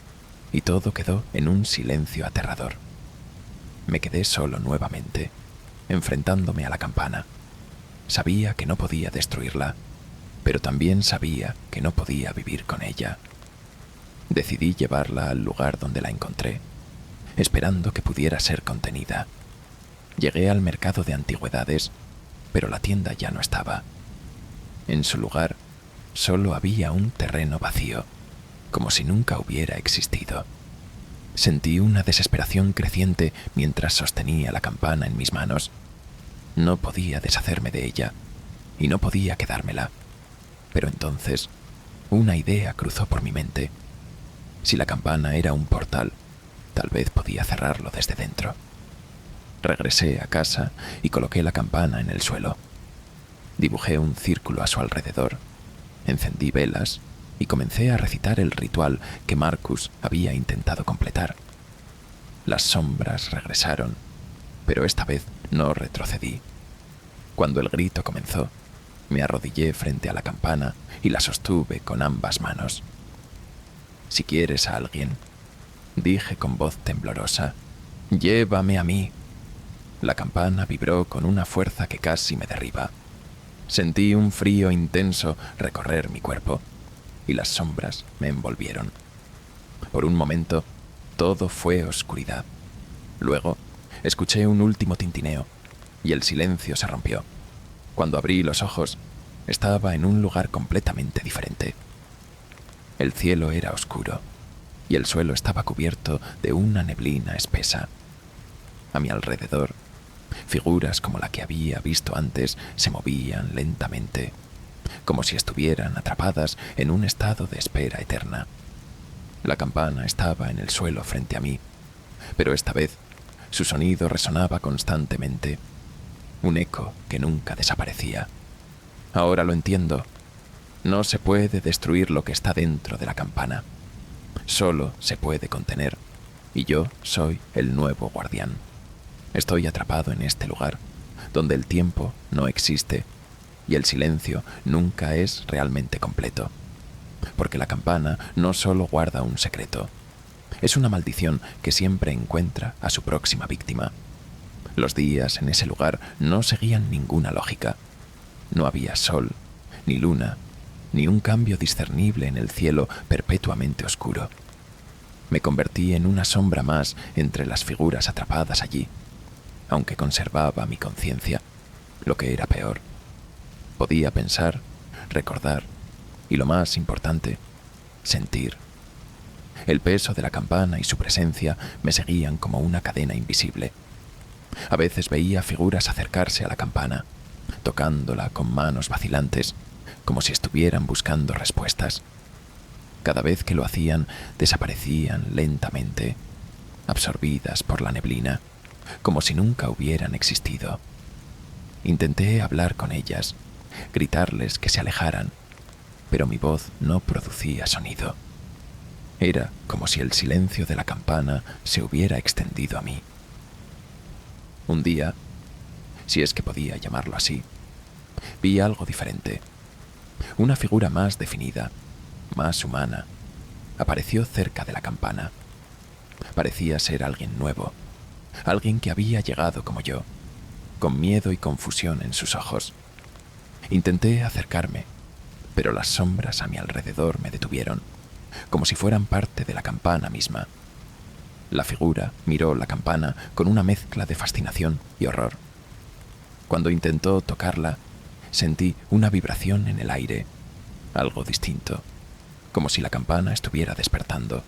y todo quedó en un silencio aterrador. Me quedé solo nuevamente, enfrentándome a la campana. Sabía que no podía destruirla, pero también sabía que no podía vivir con ella. Decidí llevarla al lugar donde la encontré, esperando que pudiera ser contenida. Llegué al mercado de antigüedades, pero la tienda ya no estaba. En su lugar, solo había un terreno vacío, como si nunca hubiera existido. Sentí una desesperación creciente mientras sostenía la campana en mis manos. No podía deshacerme de ella, y no podía quedármela. Pero entonces, una idea cruzó por mi mente. Si la campana era un portal, tal vez podía cerrarlo desde dentro. Regresé a casa y coloqué la campana en el suelo. Dibujé un círculo a su alrededor, encendí velas y comencé a recitar el ritual que Marcus había intentado completar. Las sombras regresaron, pero esta vez no retrocedí. Cuando el grito comenzó, me arrodillé frente a la campana y la sostuve con ambas manos. «Si quieres a alguien, dije con voz temblorosa. «Llévame a mí». La campana vibró con una fuerza que casi me derriba. Sentí un frío intenso recorrer mi cuerpo y las sombras me envolvieron. Por un momento, todo fue oscuridad. Luego, escuché un último tintineo y el silencio se rompió. Cuando abrí los ojos, estaba en un lugar completamente diferente. El cielo era oscuro y el suelo estaba cubierto de una neblina espesa. A mi alrededor, figuras como la que había visto antes se movían lentamente, como si estuvieran atrapadas en un estado de espera eterna. La campana estaba en el suelo frente a mí, pero esta vez su sonido resonaba constantemente, un eco que nunca desaparecía. Ahora lo entiendo. No se puede destruir lo que está dentro de la campana. Solo se puede contener, y yo soy el nuevo guardián. Estoy atrapado en este lugar, donde el tiempo no existe y el silencio nunca es realmente completo. Porque la campana no solo guarda un secreto, es una maldición que siempre encuentra a su próxima víctima. Los días en ese lugar no seguían ninguna lógica. No había sol, ni luna, ni un cambio discernible en el cielo perpetuamente oscuro. Me convertí en una sombra más entre las figuras atrapadas allí, aunque conservaba mi conciencia, lo que era peor. Podía pensar, recordar y, lo más importante, sentir. El peso de la campana y su presencia me seguían como una cadena invisible. A veces veía figuras acercarse a la campana, tocándola con manos vacilantes, como si estuvieran buscando respuestas. Cada vez que lo hacían, desaparecían lentamente, absorbidas por la neblina, como si nunca hubieran existido. Intenté hablar con ellas, gritarles que se alejaran, pero mi voz no producía sonido. Era como si el silencio de la campana se hubiera extendido a mí. Un día, si es que podía llamarlo así, vi algo diferente. Una figura más definida, más humana, apareció cerca de la campana. Parecía ser alguien nuevo, alguien que había llegado como yo, con miedo y confusión en sus ojos. Intenté acercarme, pero las sombras a mi alrededor me detuvieron, como si fueran parte de la campana misma. La figura miró la campana con una mezcla de fascinación y horror. Cuando intentó tocarla, sentí una vibración en el aire, algo distinto, como si la campana estuviera despertando.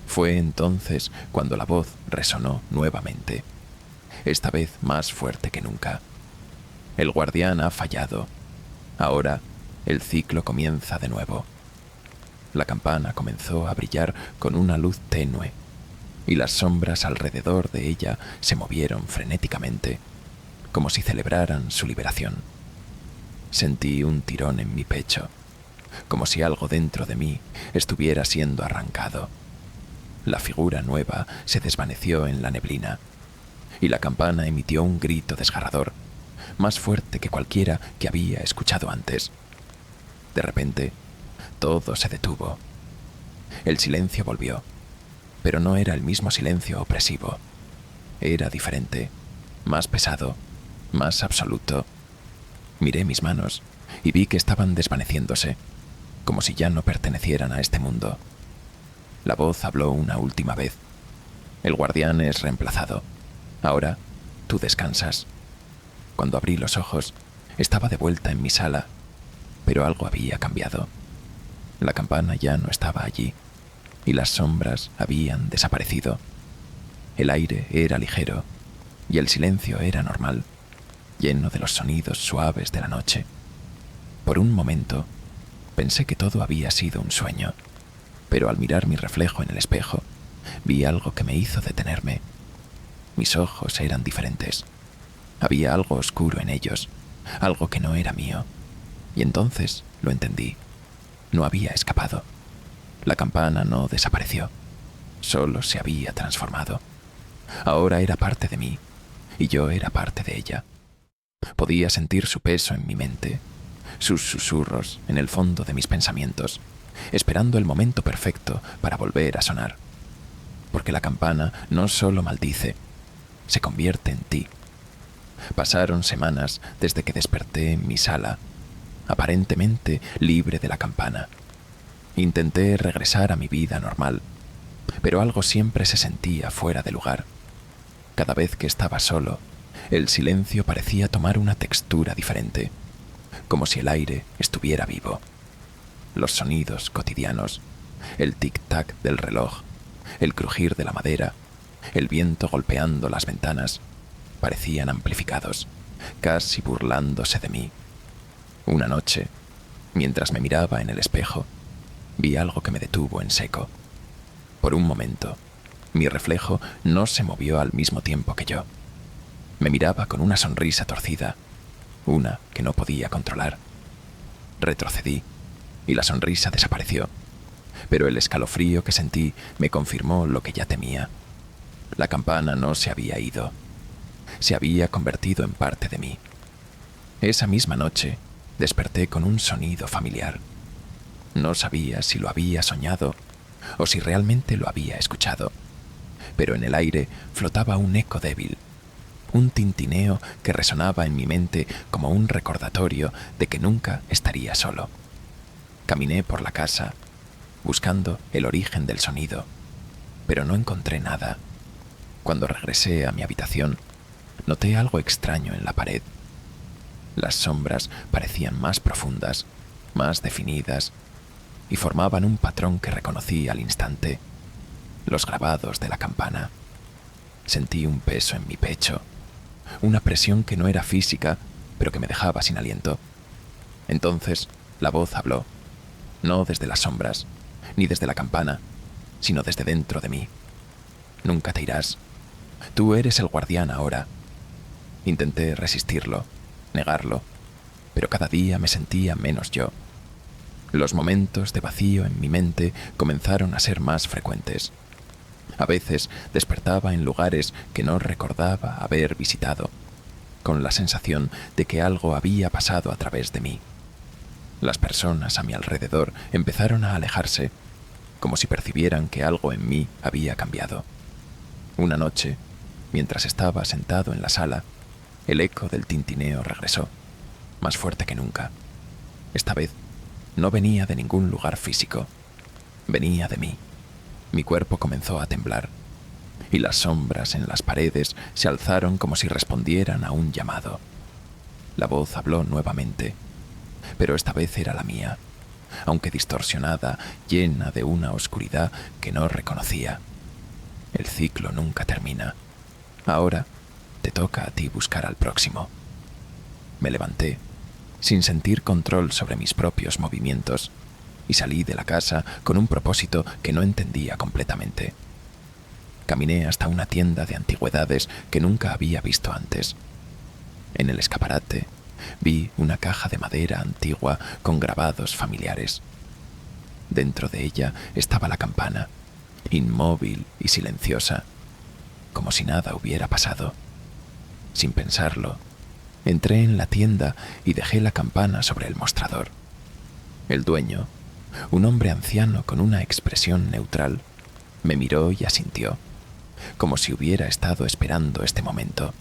Fue entonces cuando la voz resonó nuevamente, esta vez más fuerte que nunca. El guardián ha fallado. Ahora el ciclo comienza de nuevo. La campana comenzó a brillar con una luz tenue, y las sombras alrededor de ella se movieron frenéticamente, como si celebraran su liberación. Sentí un tirón en mi pecho, como si algo dentro de mí estuviera siendo arrancado. La figura nueva se desvaneció en la neblina, y la campana emitió un grito desgarrador, más fuerte que cualquiera que había escuchado antes. De repente, todo se detuvo. El silencio volvió, pero no era el mismo silencio opresivo. Era diferente, más pesado, más absoluto. Miré mis manos y vi que estaban desvaneciéndose, como si ya no pertenecieran a este mundo. La voz habló una última vez. El guardián es reemplazado. Ahora, tú descansas. Cuando abrí los ojos, estaba de vuelta en mi sala, pero algo había cambiado. La campana ya no estaba allí, y las sombras habían desaparecido. El aire era ligero, y el silencio era normal, lleno de los sonidos suaves de la noche. Por un momento, pensé que todo había sido un sueño, pero al mirar mi reflejo en el espejo, vi algo que me hizo detenerme. Mis ojos eran diferentes. Había algo oscuro en ellos, algo que no era mío. Y entonces lo entendí. No había escapado. La campana no desapareció, solo se había transformado. Ahora era parte de mí, y yo era parte de ella. Podía sentir su peso en mi mente, sus susurros en el fondo de mis pensamientos, esperando el momento perfecto para volver a sonar. porque la campana no solo maldice, se convierte en ti. Pasaron semanas desde que desperté en mi sala, aparentemente libre de la campana. Intenté regresar a mi vida normal, pero algo siempre se sentía fuera de lugar. Cada vez que estaba solo, el silencio parecía tomar una textura diferente, como si el aire estuviera vivo. Los sonidos cotidianos, el tic-tac del reloj, el crujir de la madera, el viento golpeando las ventanas, parecían amplificados, casi burlándose de mí. Una noche, mientras me miraba en el espejo, vi algo que me detuvo en seco. Por un momento, mi reflejo no se movió al mismo tiempo que yo. Me miraba con una sonrisa torcida, una que no podía controlar. Retrocedí y la sonrisa desapareció, pero el escalofrío que sentí me confirmó lo que ya temía. La campana no se había ido, se había convertido en parte de mí. Esa misma noche desperté con un sonido familiar. No sabía si lo había soñado o si realmente lo había escuchado, pero en el aire flotaba un eco débil, un tintineo que resonaba en mi mente como un recordatorio de que nunca estaría solo. Caminé por la casa, buscando el origen del sonido, pero no encontré nada. Cuando regresé a mi habitación, noté algo extraño en la pared. Las sombras parecían más profundas, más definidas, y formaban un patrón que reconocí al instante: los grabados de la campana. Sentí un peso en mi pecho, una presión que no era física, pero que me dejaba sin aliento. Entonces la voz habló, no desde las sombras, ni desde la campana, sino desde dentro de mí. Nunca te irás. Tú eres el guardián ahora. Intenté resistirlo, negarlo, pero cada día me sentía menos yo. Los momentos de vacío en mi mente comenzaron a ser más frecuentes. A veces despertaba en lugares que no recordaba haber visitado, con la sensación de que algo había pasado a través de mí. Las personas a mi alrededor empezaron a alejarse, como si percibieran que algo en mí había cambiado. Una noche, mientras estaba sentado en la sala, el eco del tintineo regresó, más fuerte que nunca. Esta vez no venía de ningún lugar físico, venía de mí. Mi cuerpo comenzó a temblar, y las sombras en las paredes se alzaron como si respondieran a un llamado. La voz habló nuevamente, pero esta vez era la mía, aunque distorsionada, llena de una oscuridad que no reconocía. El ciclo nunca termina. Ahora te toca a ti buscar al próximo. Me levanté, sin sentir control sobre mis propios movimientos, y salí de la casa con un propósito que no entendía completamente. Caminé hasta una tienda de antigüedades que nunca había visto antes. En el escaparate vi una caja de madera antigua con grabados familiares. Dentro de ella estaba la campana, inmóvil y silenciosa, como si nada hubiera pasado. Sin pensarlo, entré en la tienda y dejé la campana sobre el mostrador. El dueño, un hombre anciano con una expresión neutral, me miró y asintió, como si hubiera estado esperando este momento.